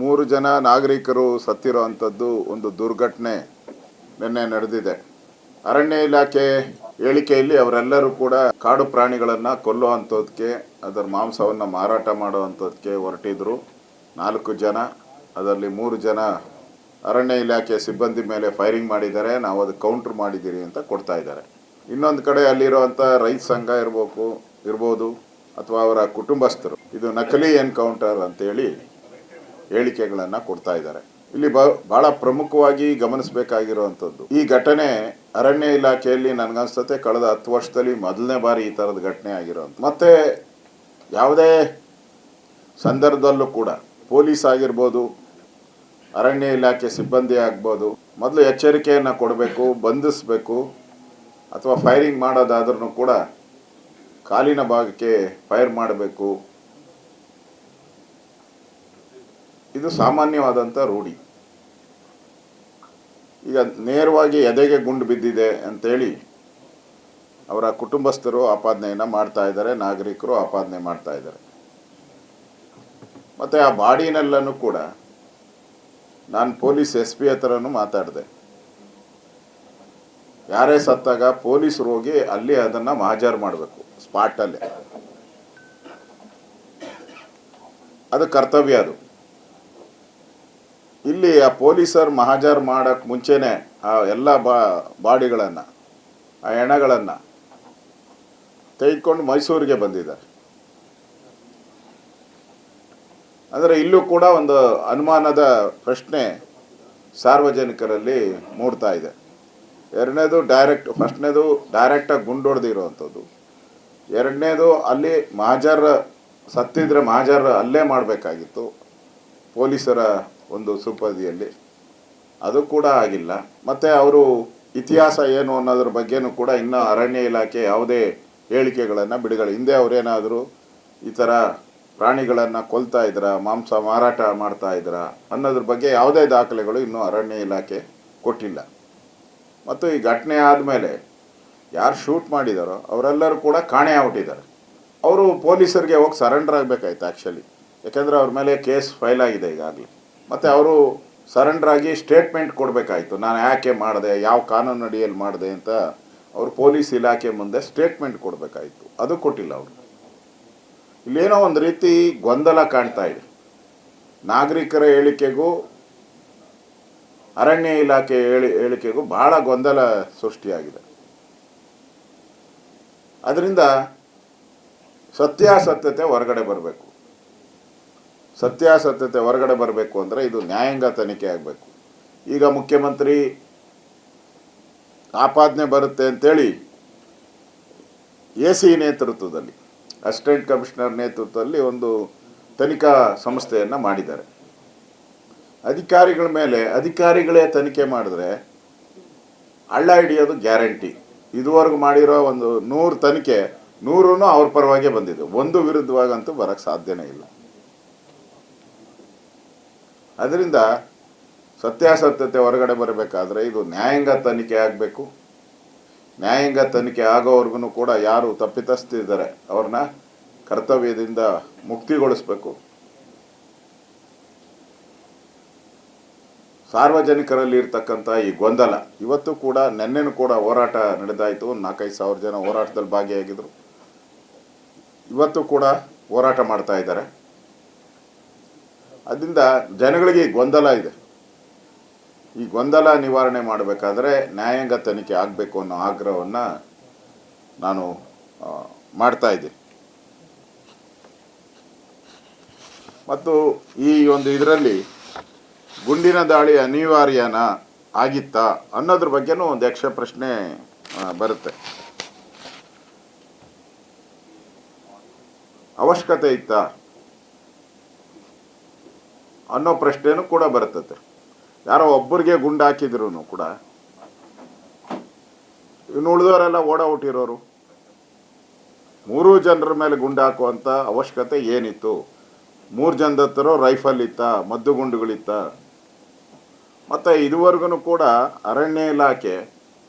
3 ಜನ ನಾಗರಿಕರು ಸತ್ತಿರುವಂಥದ್ದು ಒಂದು ದುರ್ಘಟನೆ ನಿನ್ನೆ ನಡೆದಿದೆ. ಅರಣ್ಯ ಇಲಾಖೆ ಹೇಳಿಕೆಯಲ್ಲಿ ಅವರೆಲ್ಲರೂ ಕೂಡ ಕಾಡು ಪ್ರಾಣಿಗಳನ್ನು ಕೊಲ್ಲುವಂಥದ್ದಕ್ಕೆ ಅದರ ಮಾಂಸವನ್ನು ಮಾರಾಟ ಮಾಡುವಂಥದ್ದಕ್ಕೆ ಹೊರಟಿದ್ರು. 4 ಜನ, ಅದರಲ್ಲಿ 3 ಜನ ಅರಣ್ಯ ಇಲಾಖೆ ಸಿಬ್ಬಂದಿ ಮೇಲೆ ಫೈರಿಂಗ್ ಮಾಡಿದ್ದಾರೆ, ನಾವು ಅದು ಕೌಂಟ್ರ್ ಮಾಡಿದ್ದೀರಿ ಅಂತ ಕೊಡ್ತಾ ಇದ್ದಾರೆ. ಇನ್ನೊಂದು ಕಡೆ ಅಲ್ಲಿರುವಂಥ ರೈತ ಸಂಘ ಇರ್ಬೋದು ಅಥವಾ ಅವರ ಕುಟುಂಬಸ್ಥರು ಇದು ನಕಲಿ ಎನ್ಕೌಂಟರ್ ಅಂತೇಳಿ ಹೇಳಿಕೆಗಳನ್ನು ಕೊಡ್ತಾ ಇದ್ದಾರೆ. ಇಲ್ಲಿ ಬಹಳ ಪ್ರಮುಖವಾಗಿ ಗಮನಿಸಬೇಕಾಗಿರುವಂಥದ್ದು, ಈ ಘಟನೆ ಅರಣ್ಯ ಇಲಾಖೆಯಲ್ಲಿ ನನಗನ್ಸುತ್ತೆ ಕಳೆದ 10 ವರ್ಷದಲ್ಲಿ ಮೊದಲನೇ ಬಾರಿ ಈ ಥರದ ಘಟನೆ ಆಗಿರೋದು. ಮತ್ತೆ ಯಾವುದೇ ಸಂದರ್ಭದಲ್ಲೂ ಕೂಡ ಪೊಲೀಸ್ ಆಗಿರ್ಬೋದು, ಅರಣ್ಯ ಇಲಾಖೆ ಸಿಬ್ಬಂದಿ ಆಗ್ಬೋದು, ಮೊದಲು ಎಚ್ಚರಿಕೆಯನ್ನು ಕೊಡಬೇಕು, ಬಂಧಿಸಬೇಕು. ಅಥವಾ ಫೈರಿಂಗ್ ಮಾಡೋದಾದ್ರೂ ಕೂಡ ಕಾಲಿನ ಭಾಗಕ್ಕೆ ಫೈರ್ ಮಾಡಬೇಕು. ಇದು ಸಾಮಾನ್ಯವಾದಂಥ ರೂಢಿ. ಈಗ ನೇರವಾಗಿ ಎದೆಗೆ ಗುಂಡು ಬಿದ್ದಿದೆ ಅಂತೇಳಿ ಅವರ ಕುಟುಂಬಸ್ಥರು ಆಪಾದನೆಯನ್ನು ಮಾಡ್ತಾ ಇದ್ದಾರೆ, ನಾಗರಿಕರು ಆಪಾದನೆ ಮಾಡ್ತಾ ಇದ್ದಾರೆ. ಮತ್ತು ಆ ಬಾಡಿನೆಲ್ಲನೂ ಕೂಡ ನಾನು ಪೊಲೀಸ್ SP ಹತ್ರನೂ ಮಾತಾಡಿದೆ. ಯಾರೇ ಸತ್ತಾಗ ಪೊಲೀಸರು ಹೋಗಿ ಅಲ್ಲಿ ಅದನ್ನು ಮಹಾಜರು ಮಾಡಬೇಕು, ಸ್ಪಾಟಲ್ಲಿ. ಅದು ಕರ್ತವ್ಯ. ಅದು ಇಲ್ಲಿ ಆ ಪೊಲೀಸರು ಮಹಾಜರು ಮಾಡೋಕ್ಕೆ ಮುಂಚೆನೇ ಆ ಎಲ್ಲ ಬಾಡಿಗಳನ್ನು, ಆ ಹೆಣಗಳನ್ನು ತೆಗೆದುಕೊಂಡು ಮೈಸೂರಿಗೆ ಬಂದಿದ್ದಾರೆ. ಅಂದರೆ ಇಲ್ಲೂ ಕೂಡ ಒಂದು ಅನುಮಾನದ ಪ್ರಶ್ನೆ ಸಾರ್ವಜನಿಕರಲ್ಲಿ ಮೂಡ್ತಾ ಇದೆ. ಎರಡನೇದು ಫಸ್ಟ್ನೇದು ಡೈರೆಕ್ಟಾಗಿ ಗುಂಡು ಹೊಡೆದಿರುವಂಥದ್ದು. ಎರಡನೇದು ಅಲ್ಲಿ ಸತ್ತಿದ್ರೆ ಮಹಾಜರ್ ಅಲ್ಲೇ ಮಾಡಬೇಕಾಗಿತ್ತು ಪೊಲೀಸರ ಒಂದು ಸುಪರ್ದಿಯಲ್ಲಿ, ಅದು ಕೂಡ ಆಗಿಲ್ಲ. ಮತ್ತು ಅವರು ಇತಿಹಾಸ ಏನು ಅನ್ನೋದ್ರ ಬಗ್ಗೆನೂ ಕೂಡ ಇನ್ನೂ ಅರಣ್ಯ ಇಲಾಖೆ ಯಾವುದೇ ಹೇಳಿಕೆಗಳನ್ನು ಬಿಡುಗಡೆ. ಹಿಂದೆ ಅವರೇನಾದರೂ ಈ ಥರ ಪ್ರಾಣಿಗಳನ್ನು ಕೊಲ್ತಾ ಇದ್ರ, ಮಾಂಸ ಮಾರಾಟ ಮಾಡ್ತಾ ಇದ್ರ ಅನ್ನೋದ್ರ ಬಗ್ಗೆ ಯಾವುದೇ ದಾಖಲೆಗಳು ಇನ್ನೂ ಅರಣ್ಯ ಇಲಾಖೆ ಕೊಟ್ಟಿಲ್ಲ. ಮತ್ತು ಈ ಘಟನೆ ಆದಮೇಲೆ ಯಾರು ಶೂಟ್ ಮಾಡಿದಾರೋ ಅವರೆಲ್ಲರೂ ಕೂಡ ಕಾಣೆ ಆಗ್ಬಿಟ್ಟಿದ್ದಾರೆ. ಅವರು ಪೊಲೀಸರಿಗೆ ಹೋಗಿ ಸರೆಂಡರ್ ಆಗಬೇಕಾಯ್ತು ಆ್ಯಕ್ಚುಲಿ, ಯಾಕೆಂದರೆ ಅವ್ರ ಮೇಲೆ ಕೇಸ್ ಫೈಲ್ ಆಗಿದೆ ಈಗಾಗಲೇ. ಮತ್ತು ಅವರು ಸರೆಂಡರ್ ಆಗಿ ಸ್ಟೇಟ್ಮೆಂಟ್ ಕೊಡಬೇಕಾಯ್ತು, ನಾನು ಯಾಕೆ ಮಾಡಿದೆ, ಯಾವ ಕಾನೂನು ಅಡಿಯಲ್ಲಿ ಮಾಡಿದೆ ಅಂತ ಅವರು ಪೊಲೀಸ್ ಇಲಾಖೆ ಮುಂದೆ ಸ್ಟೇಟ್ಮೆಂಟ್ ಕೊಡಬೇಕಾಯ್ತು. ಅದು ಕೊಟ್ಟಿಲ್ಲ ಅವರು. ಇಲ್ಲೇನೋ ಒಂದು ರೀತಿ ಗೊಂದಲ ಕಾಣ್ತಾ ಇದೆ. ನಾಗರಿಕರ ಹೇಳಿಕೆಗೂ ಅರಣ್ಯ ಇಲಾಖೆ ಹೇಳಿಕೆಗೂ ಬಹಳ ಗೊಂದಲ ಸೃಷ್ಟಿಯಾಗಿದೆ. ಅದರಿಂದ ಸತ್ಯಾಸತ್ಯತೆ ಹೊರಗಡೆ ಬರಬೇಕು. ಸತ್ಯಾಸತ್ಯತೆ ಹೊರಗಡೆ ಬರಬೇಕು ಅಂದರೆ ಇದು ನ್ಯಾಯಾಂಗ ತನಿಖೆ ಆಗಬೇಕು. ಈಗ ಮುಖ್ಯಮಂತ್ರಿ ಆಪಾದನೆ ಬರುತ್ತೆ ಅಂತೇಳಿ AC ನೇತೃತ್ವದಲ್ಲಿ, ಅಸಿಸ್ಟೆಂಟ್ ಕಮಿಷನರ್ ನೇತೃತ್ವದಲ್ಲಿ ಒಂದು ತನಿಖಾ ಸಂಸ್ಥೆಯನ್ನು ಮಾಡಿದ್ದಾರೆ. ಅಧಿಕಾರಿಗಳ ಮೇಲೆ ಅಧಿಕಾರಿಗಳೇ ತನಿಖೆ ಮಾಡಿದ್ರೆ ಹಳ್ಳ ಹಿಡಿಯೋದು ಗ್ಯಾರಂಟಿ. ಇದುವರೆಗೂ ಮಾಡಿರೋ ಒಂದು 100 ತನಿಖೆ 100 ಅವ್ರ ಪರವಾಗೇ ಬಂದಿದೆ, ಒಂದು ವಿರುದ್ಧವಾಗಂತೂ ಬರೋಕ್ಕೆ ಸಾಧ್ಯನೇ ಇಲ್ಲ. ಅದರಿಂದ ಸತ್ಯಾಸತ್ಯತೆ ಹೊರಗಡೆ ಬರಬೇಕಾದ್ರೆ ಇದು ನ್ಯಾಯಾಂಗ ತನಿಖೆ ಆಗಬೇಕು. ನ್ಯಾಯಾಂಗ ತನಿಖೆ ಆಗೋವರೆಗೂ ಕೂಡ ಯಾರು ತಪ್ಪಿತಸ್ಥರಿದ್ದಾರೆ ಅವ್ರನ್ನ ಕರ್ತವ್ಯದಿಂದ ಮುಕ್ತಿಗೊಳಿಸಬೇಕು. ಸಾರ್ವಜನಿಕರಲ್ಲಿ ಇರ್ತಕ್ಕಂಥ ಈ ಗೊಂದಲ ಇವತ್ತು ಕೂಡ, ನೆನ್ನೆನೂ ಕೂಡ ಹೋರಾಟ ನಡೆದಾಯಿತು. 4-5 ಸಾವಿರ ಜನ ಹೋರಾಟದಲ್ಲಿ ಭಾಗಿಯಾಗಿದ್ದರು. ಇವತ್ತು ಕೂಡ ಹೋರಾಟ ಮಾಡ್ತಾ ಇದ್ದಾರೆ. ಅದರಿಂದ ಜನಗಳಿಗೆ ಗೊಂದಲ ಇದೆ. ಈ ಗೊಂದಲ ನಿವಾರಣೆ ಮಾಡಬೇಕಾದ್ರೆ ನ್ಯಾಯಾಂಗ ತನಿಖೆ ಆಗಬೇಕು ಅನ್ನೋ ಆಗ್ರಹವನ್ನು ನಾನು ಮಾಡ್ತಾ ಇದ್ದೀನಿ. ಮತ್ತು ಈ ಒಂದು ಇದರಲ್ಲಿ ಗುಂಡಿನ ದಾಳಿ ಅನಿವಾರ್ಯನಾ ಆಗಿತ್ತಾ ಅನ್ನೋದ್ರ ಬಗ್ಗೆನೂ ಒಂದು ಯಕ್ಷ ಪ್ರಶ್ನೆ ಬರುತ್ತೆ. ಅವಶ್ಯಕತೆ ಇತ್ತಾ ಅನ್ನೋ ಪ್ರಶ್ನೆನೂ ಕೂಡ ಬರ್ತದೆ. ಯಾರೋ ಒಬ್ಬರಿಗೆ ಗುಂಡು ಹಾಕಿದ್ರು ಕೂಡ ಇನ್ನು ಉಳಿದವರೆಲ್ಲ ಓಡಾಬಿಟ್ಟಿರೋರು. 3 ಜನರ ಮೇಲೆ ಗುಂಡು ಹಾಕುವಂಥ ಅವಶ್ಯಕತೆ ಏನಿತ್ತು? 3 ಜನದ ಹತ್ರ ರೈಫಲ್ ಇತ್ತ, ಮದ್ದು ಗುಂಡುಗಳಿತ್ತ? ಮತ್ತು ಇದುವರೆಗೂ ಕೂಡ ಅರಣ್ಯ ಇಲಾಖೆ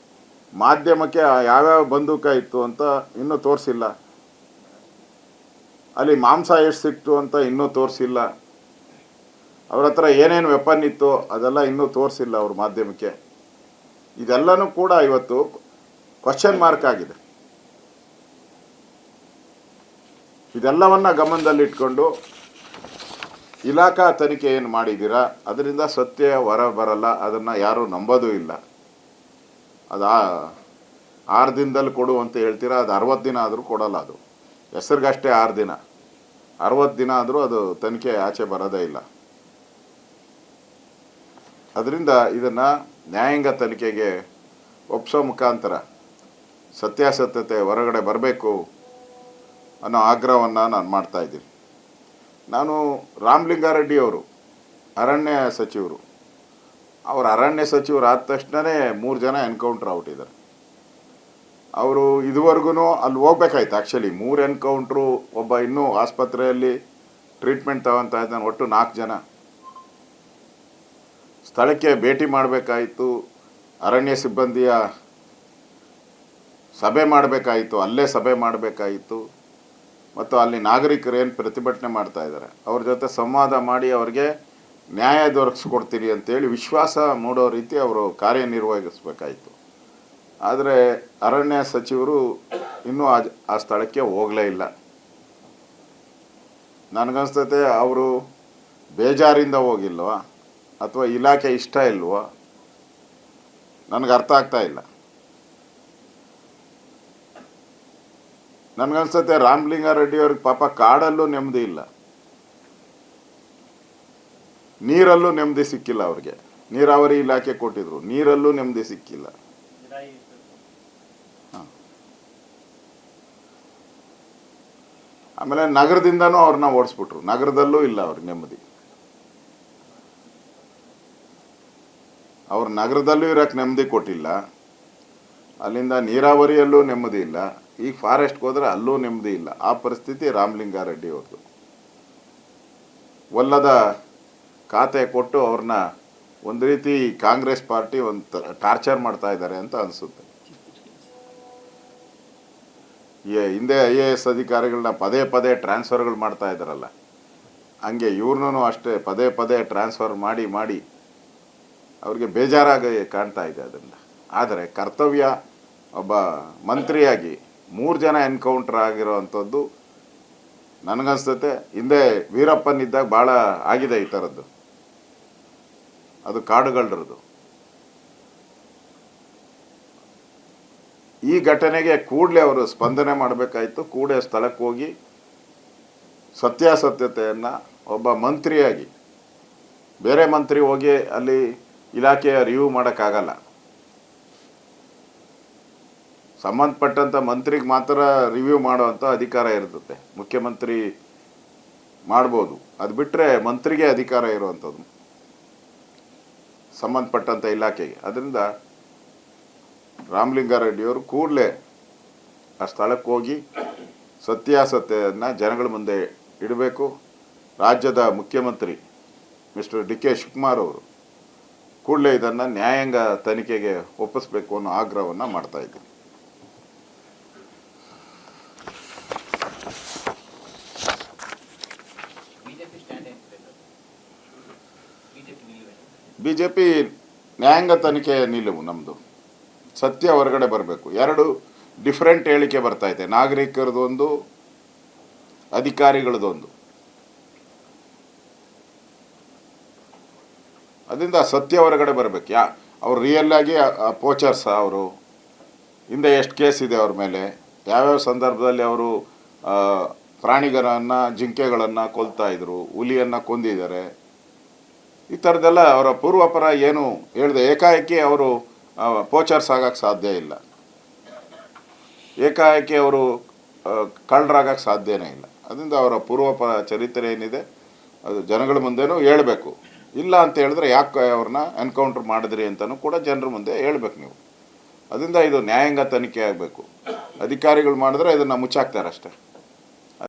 ಮಾಧ್ಯಮಕ್ಕೆ ಯಾವ್ಯಾವ ಬಂದೂಕ ಇತ್ತು ಅಂತ ಇನ್ನೂ ತೋರಿಸಿಲ್ಲ. ಅಲ್ಲಿ ಮಾಂಸ ಎಷ್ಟು ಸಿಕ್ತು ಅಂತ ಇನ್ನೂ ತೋರಿಸಿಲ್ಲ. ಅವ್ರ ಹತ್ರ ಏನೇನು ವೆಪನ್ ಇತ್ತು ಅದೆಲ್ಲ ಇನ್ನೂ ತೋರಿಸಿಲ್ಲ ಅವ್ರ ಮಾಧ್ಯಮಕ್ಕೆ. ಇದೆಲ್ಲನೂ ಕೂಡ ಇವತ್ತು ಕ್ವಶನ್ ಮಾರ್ಕ್ ಆಗಿದೆ. ಇದೆಲ್ಲವನ್ನು ಗಮನದಲ್ಲಿಟ್ಕೊಂಡು ಇಲಾಖಾ ತನಿಖೆ ಏನು ಮಾಡಿದ್ದೀರಾ ಅದರಿಂದ ಸತ್ಯ ಹೊರ ಬರಲ್ಲ, ಅದನ್ನು ಯಾರೂ ನಂಬೋದೂ ಇಲ್ಲ. ಅದು 6 ದಿನದಲ್ಲಿ ಕೊಡು ಅಂತ ಹೇಳ್ತೀರಾ, ಅದು 60 ದಿನ ಆದರೂ ಕೊಡಲ್ಲ. ಅದು ಹೆಸರಿಗಷ್ಟೇ 6 ದಿನ, 60 ದಿನ ಆದರೂ ಅದು ತನಿಖೆ ಆಚೆ ಬರೋದೇ ಇಲ್ಲ. ಅದರಿಂದ ಇದನ್ನು ನ್ಯಾಯಾಂಗ ತನಿಖೆಗೆ ಒಪ್ಪಿಸೋ ಮುಖಾಂತರ ಸತ್ಯಾಸತ್ಯತೆ ಹೊರಗಡೆ ಬರಬೇಕು ಅನ್ನೋ ಆಗ್ರಹವನ್ನು ನಾನು ಮಾಡ್ತಾಯಿದ್ದೀನಿ. ನಾನು ರಾಮಲಿಂಗಾರೆಡ್ಡಿ ಅವರು ಅರಣ್ಯ ಸಚಿವರು, ಅವರು ಅರಣ್ಯ ಸಚಿವರು ಆದ ತಕ್ಷಣವೇ 3 ಜನ ಎನ್ಕೌಂಟ್ರ್ ಔಟಿದ್ದಾರೆ. ಅವರು ಇದುವರೆಗೂ ಅಲ್ಲಿ ಹೋಗ್ಬೇಕಾಯ್ತು. ಆ್ಯಕ್ಚುಲಿ 3 ಎನ್ಕೌಂಟ್ರು, ಒಬ್ಬ ಇನ್ನೂ ಆಸ್ಪತ್ರೆಯಲ್ಲಿ ಟ್ರೀಟ್ಮೆಂಟ್ ತಗೊತಾ ಇದ್ದಾನೆ. ಒಟ್ಟು 4 ಜನ ಸ್ಥಳಕ್ಕೆ ಭೇಟಿ ಮಾಡಬೇಕಾಯಿತು, ಅರಣ್ಯ ಸಿಬ್ಬಂದಿಯ ಸಭೆ ಮಾಡಬೇಕಾಯಿತು, ಅಲ್ಲೇ ಸಭೆ ಮಾಡಬೇಕಾಯಿತು. ಮತ್ತು ಅಲ್ಲಿ ನಾಗರಿಕರು ಏನು ಪ್ರತಿಭಟನೆ ಮಾಡ್ತಾ ಇದ್ದಾರೆ ಅವ್ರ ಜೊತೆ ಸಂವಾದ ಮಾಡಿ ಅವ್ರಿಗೆ ನ್ಯಾಯ ದೊರಕಿಸ್ಕೊಡ್ತೀರಿ ಅಂತೇಳಿ ವಿಶ್ವಾಸ ಮೂಡೋ ರೀತಿ ಅವರು ಕಾರ್ಯನಿರ್ವಹಿಸಬೇಕಾಯಿತು. ಆದರೆ ಅರಣ್ಯ ಸಚಿವರು ಇನ್ನೂ ಆ ಸ್ಥಳಕ್ಕೆ ಹೋಗಲೇ ಇಲ್ಲ. ನನಗನ್ಸ್ತತೆ ಅವರು ಬೇಜಾರಿಂದ ಹೋಗಿಲ್ವಾ ಅಥವಾ ಇಲಾಖೆ ಇಷ್ಟ ಇಲ್ವೋ ನನಗೆ ಅರ್ಥ ಆಗ್ತಾ ಇಲ್ಲ. ನನಗನ್ಸುತ್ತೆ ರಾಮಲಿಂಗಾರೆಡ್ಡಿ ಅವ್ರಿಗೆ ಪಾಪ ಕಾಡಲ್ಲೂ ನೆಮ್ಮದಿ ಇಲ್ಲ, ನೀರಲ್ಲೂ ನೆಮ್ಮದಿ ಸಿಕ್ಕಿಲ್ಲ. ಅವ್ರಿಗೆ ನೀರಾವರಿ ಇಲಾಖೆ ಕೊಟ್ಟಿದ್ರು, ನೀರಲ್ಲೂ ನೆಮ್ಮದಿ ಸಿಕ್ಕಿಲ್ಲ. ಆಮೇಲೆ ನಗರದಿಂದನೂ ಅವ್ರನ್ನ ಓಡಿಸ್ಬಿಟ್ರು, ನಗರದಲ್ಲೂ ಇಲ್ಲ ಅವ್ರಿಗೆ ನೆಮ್ಮದಿ. ಅವ್ರು ನಗರದಲ್ಲೂ ಇರೋಕ್ಕೆ ನೆಮ್ಮದಿ ಕೊಟ್ಟಿಲ್ಲ, ಅಲ್ಲಿಂದ ನೀರಾವರಿಯಲ್ಲೂ ನೆಮ್ಮದಿ ಇಲ್ಲ, ಈಗ ಫಾರೆಸ್ಟ್ಗೆ ಹೋದರೆ ಅಲ್ಲೂ ನೆಮ್ಮದಿ ಇಲ್ಲ. ಆ ಪರಿಸ್ಥಿತಿ ರಾಮಲಿಂಗಾರೆಡ್ಡಿ ಅವ್ರದ್ದು. ಒಲ್ಲದ ಖಾತೆ ಕೊಟ್ಟು ಅವ್ರನ್ನ ಒಂದು ರೀತಿ ಕಾಂಗ್ರೆಸ್ ಪಾರ್ಟಿ ಒಂದು ಟಾರ್ಚರ್ ಮಾಡ್ತಾ ಇದ್ದಾರೆ ಅಂತ ಅನಿಸುತ್ತೆ. ಹಿಂದೆ IAS ಅಧಿಕಾರಿಗಳನ್ನ ಪದೇ ಪದೇ ಟ್ರಾನ್ಸ್ಫರ್ಗಳು ಮಾಡ್ತಾ ಇದ್ದಾರಲ್ಲ, ಹಂಗೆ ಇವ್ರನ್ನೂ ಅಷ್ಟೇ ಪದೇ ಪದೇ ಟ್ರಾನ್ಸ್ಫರ್ ಮಾಡಿ ಮಾಡಿ ಅವ್ರಿಗೆ ಬೇಜಾರಾಗಿ ಕಾಣ್ತಾ ಇದೆ ಅದರಿಂದ. ಆದರೆ ಕರ್ತವ್ಯ ಒಬ್ಬ ಮಂತ್ರಿಯಾಗಿ 3 ಜನ ಎನ್ಕೌಂಟ್ರ್ ಆಗಿರೋ ಅಂಥದ್ದು ನನಗನ್ಸುತ್ತೆ ಹಿಂದೆ ವೀರಪ್ಪನಿದ್ದಾಗ ಭಾಳ ಆಗಿದೆ ಈ ಥರದ್ದು. ಅದು ಕಾಡುಗಳರದು. ಈ ಘಟನೆಗೆ ಕೂಡಲೇ ಅವರು ಸ್ಪಂದನೆ ಮಾಡಬೇಕಾಯಿತು. ಕೂಡಲೇ ಸ್ಥಳಕ್ಕೆ ಹೋಗಿ ಸತ್ಯಾಸತ್ಯತೆಯನ್ನು ಒಬ್ಬ ಮಂತ್ರಿಯಾಗಿ, ಬೇರೆ ಮಂತ್ರಿ ಹೋಗಿ ಅಲ್ಲಿ ಇಲಾಖೆಯ ರಿವ್ಯೂ ಮಾಡೋಕ್ಕಾಗಲ್ಲ. ಸಂಬಂಧಪಟ್ಟಂಥ ಮಂತ್ರಿಗೆ ಮಾತ್ರ ರಿವ್ಯೂ ಮಾಡೋವಂಥ ಅಧಿಕಾರ ಇರ್ತದೆ. ಮುಖ್ಯಮಂತ್ರಿ ಮಾಡ್ಬೋದು, ಅದು ಬಿಟ್ಟರೆ ಮಂತ್ರಿಗೆ ಅಧಿಕಾರ ಇರುವಂಥದ್ದು ಸಂಬಂಧಪಟ್ಟಂಥ ಇಲಾಖೆಗೆ. ಅದರಿಂದ ರಾಮಲಿಂಗಾರೆಡ್ಡಿಯವರು ಕೂಡಲೇ ಆ ಸ್ಥಳಕ್ಕೆ ಹೋಗಿ ಸತ್ಯಾಸತ್ಯವನ್ನು ಜನಗಳ ಮುಂದೆ ಇಡಬೇಕು. ರಾಜ್ಯದ ಮುಖ್ಯಮಂತ್ರಿ ಮಿಸ್ಟರ್ DK ಶಿವಕುಮಾರ್ ಅವರು ಕೂಡಲೇ ಇದನ್ನು ನ್ಯಾಯಾಂಗ ತನಿಖೆಗೆ ಒಪ್ಪಿಸಬೇಕು ಅನ್ನೋ ಆಗ್ರಹವನ್ನು ಮಾಡ್ತಾ ಇದ್ದೀನಿ. BJP ನ್ಯಾಯಾಂಗ ತನಿಖೆ ನಿಲುವು ನಮ್ಮದು. ಸತ್ಯ ಹೊರಗಡೆ ಬರಬೇಕು. 2 ಡಿಫ್ರೆಂಟ್ ಹೇಳಿಕೆ ಬರ್ತಾ ಇದೆ, ನಾಗರಿಕರದೊಂದು, ಅಧಿಕಾರಿಗಳದೊಂದು. ಅದರಿಂದ ಸತ್ಯ ಹೊರಗಡೆ ಬರಬೇಕು. ಅವ್ರು ರಿಯಲ್ಲಾಗಿ ಪೋಚರ್ಸ, ಅವರು ಹಿಂದೆ ಎಷ್ಟು ಕೇಸ್ ಇದೆ ಅವ್ರ ಮೇಲೆ, ಯಾವ್ಯಾವ ಸಂದರ್ಭದಲ್ಲಿ ಅವರು ಪ್ರಾಣಿಗಳನ್ನು, ಜಿಂಕೆಗಳನ್ನು ಕೊಲ್ತಾ ಇದ್ರು, ಹುಲಿಯನ್ನು ಕೊಂದಿದ್ದಾರೆ, ಈ ಥರದ್ದೆಲ್ಲ ಅವರ ಪೂರ್ವಾಪರ ಏನು ಹೇಳಿದೆ. ಏಕಾಏಕಿ ಅವರು ಪೋಚರ್ಸ್ ಆಗೋಕ್ಕೆ ಸಾಧ್ಯ ಇಲ್ಲ, ಏಕಾಏಕಿ ಅವರು ಕಳ್ಳರಾಗಕ್ಕೆ ಸಾಧ್ಯನೇ ಇಲ್ಲ. ಅದರಿಂದ ಅವರ ಪೂರ್ವಾಪರ ಚರಿತ್ರೆ ಏನಿದೆ ಅದು ಜನಗಳ ಮುಂದೆನೂ ಹೇಳಬೇಕು. ಇಲ್ಲ ಅಂತ ಹೇಳಿದ್ರೆ ಯಾಕೆ ಅವ್ರನ್ನ ಎನ್ಕೌಂಟ್ರ್ ಮಾಡಿದ್ರಿ ಅಂತಲೂ ಕೂಡ ಜನರ ಮುಂದೆ ಹೇಳ್ಬೇಕು ನೀವು. ಅದರಿಂದ ಇದು ನ್ಯಾಯಾಂಗ ತನಿಖೆ ಆಗಬೇಕು. ಅಧಿಕಾರಿಗಳು ಮಾಡಿದ್ರೆ ಇದನ್ನು ಮುಚ್ಚಾಕ್ತಾರೆ ಅಷ್ಟೇ.